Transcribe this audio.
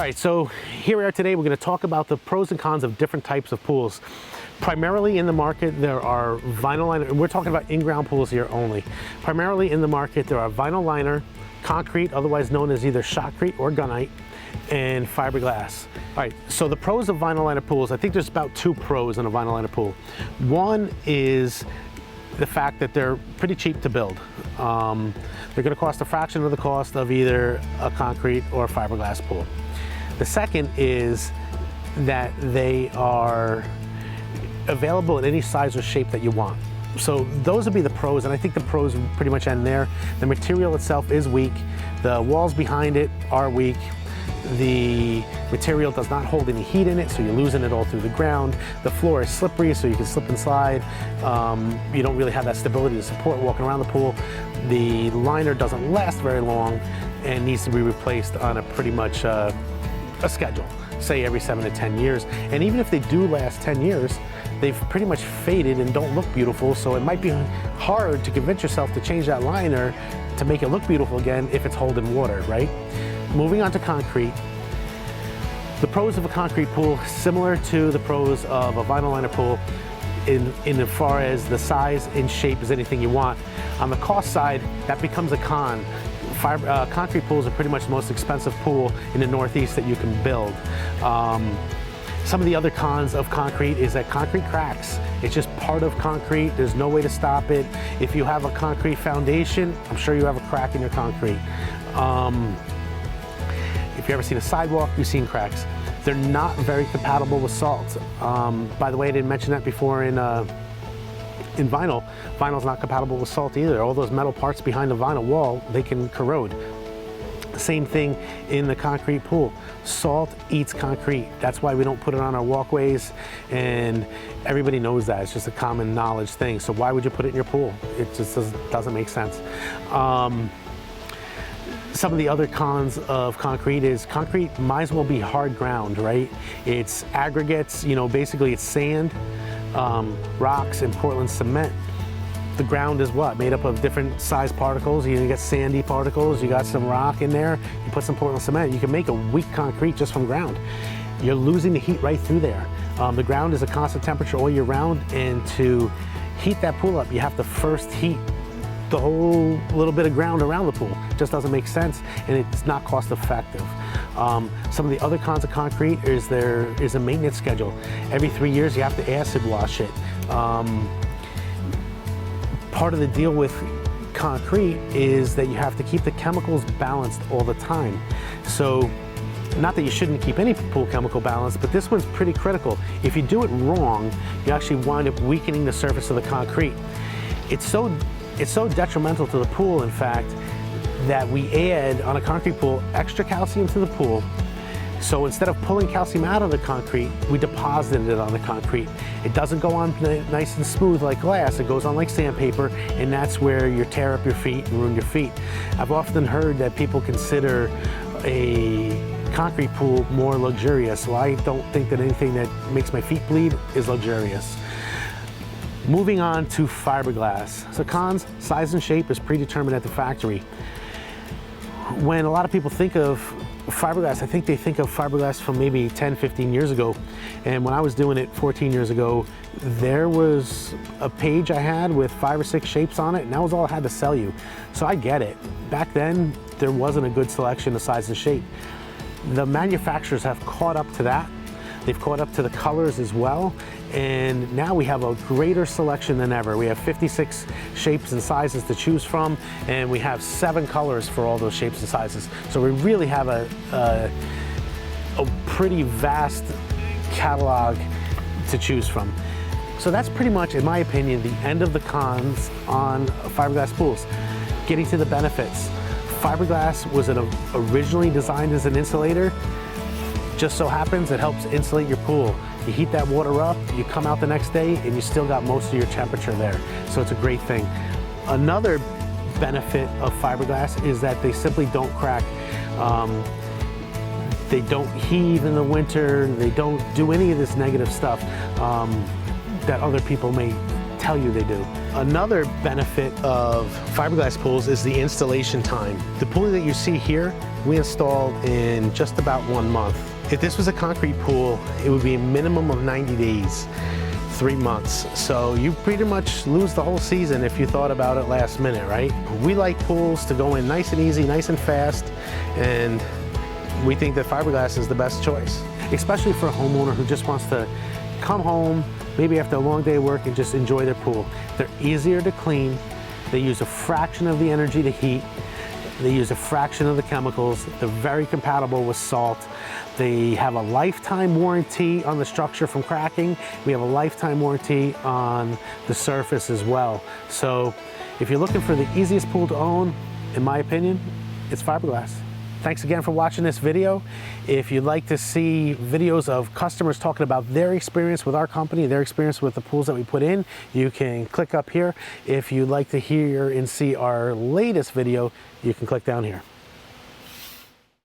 right, so here we are today. We're going to talk about the pros and cons of different types of pools. Primarily in the market, there are vinyl liner. We're talking about in-ground pools here only. Primarily in the market, there are vinyl liner, concrete, otherwise known as either shotcrete or gunite, and fiberglass. All right, so the pros of vinyl liner pools, I think there's about two pros in a vinyl liner pool. One is the fact that they're pretty cheap to build. They're going to cost a fraction of the cost of either a concrete or a fiberglass pool. The second is that they are available in any size or shape that you want. So those would be the pros, and I think the pros pretty much end there. The material itself is weak. The walls behind it are weak. The material does not hold any heat in it, so you're losing it all through the ground. The floor is slippery, so you can slip and slide. You don't really have that stability to support walking around the pool. The liner doesn't last very long and needs to be replaced on a pretty much a schedule, say every 7 to 10 years. And even if they do last 10 years, they've pretty much faded and don't look beautiful, so it might be hard to convince yourself to change that liner to make it look beautiful again if it's holding water, right? Moving on to concrete. The pros of a concrete pool, similar to the pros of a vinyl liner pool in as far as the size and shape is anything you want. On the cost side, that becomes a con. Concrete pools are pretty much the most expensive pool in the Northeast that you can build. Some of the other cons of concrete is that concrete cracks. It's just part of concrete. There's no way to stop it. If you have a concrete foundation, I'm sure you have a crack in your concrete. If you've ever seen a sidewalk, you've seen cracks. They're not very compatible with salt. By the way, I didn't mention that before in vinyl. Vinyl's not compatible with salt either. All those metal parts behind the vinyl wall, they can corrode. Same thing in the concrete pool. Salt eats concrete. That's why we don't put it on our walkways, and everybody knows that. It's just a common knowledge thing. So why would you put it in your pool? It just doesn't make sense. Some of the other cons of concrete is concrete might as well be hard ground, right? It's aggregates, you know, basically it's sand, rocks, and Portland cement. The ground is what? Made up of different size particles. You get sandy particles, you got some rock in there, you put some Portland cement. You can make a weak concrete just from ground. You're losing the heat right through there. The ground is a constant temperature all year round, and to heat that pool up, you have to first heat the whole little bit of ground around the pool. It just doesn't make sense, and it's not cost effective. Some of the other cons of concrete is there is a maintenance schedule. Every 3 years you have to acid wash it. Part of the deal with concrete is that you have to keep the chemicals balanced all the time. So, not that you shouldn't keep any pool chemical balance, but this one's pretty critical. If you do it wrong, you actually wind up weakening the surface of the concrete. It's so detrimental to the pool, in fact, that we add on a concrete pool extra calcium to the pool. So instead of pulling calcium out of the concrete, we deposited it on the concrete. It doesn't go on nice and smooth like glass, it goes on like sandpaper, and that's where you tear up your feet and ruin your feet. I've often heard that people consider a concrete pool more luxurious. Well, I don't think that anything that makes my feet bleed is luxurious. Moving on to fiberglass. So cons, size and shape is predetermined at the factory. When a lot of people think of fiberglass, I think they think of fiberglass from maybe 10, 15 years ago. And when I was doing it 14 years ago, there was a page I had with 5 or 6 shapes on it, and that was all I had to sell you. So I get it. Back then, there wasn't a good selection of size and shape. The manufacturers have caught up to that. They've caught up to the colors as well, and now we have a greater selection than ever. We have 56 shapes and sizes to choose from, and we have 7 colors for all those shapes and sizes. So we really have a pretty vast catalog to choose from. So that's pretty much, in my opinion, the end of the cons on fiberglass pools. Getting to the benefits. Fiberglass was originally designed as an insulator. Just so happens it helps insulate your pool. You heat that water up, you come out the next day, and you still got most of your temperature there. So it's a great thing. Another benefit of fiberglass is that they simply don't crack. They don't heave in the winter. They don't do any of this negative stuff that other people may tell you they do. Another benefit of fiberglass pools is the installation time. The pool that you see here we installed in just about 1 month. If this was a concrete pool, it would be a minimum of 90 days, 3 months. So you pretty much lose the whole season if you thought about it last minute, right? We like pools to go in nice and easy, nice and fast, and we think that fiberglass is the best choice, especially for a homeowner who just wants to come home, maybe after a long day of work, and just enjoy their pool. They're easier to clean. They use a fraction of the energy to heat. They use a fraction of the chemicals. They're very compatible with salt. They have a lifetime warranty on the structure from cracking. We have a lifetime warranty on the surface as well. So if you're looking for the easiest pool to own, in my opinion, it's fiberglass. Thanks again for watching this video. If you'd like to see videos of customers talking about their experience with our company, their experience with the pools that we put in, you can click up here. If you'd like to hear and see our latest video, you can click down here.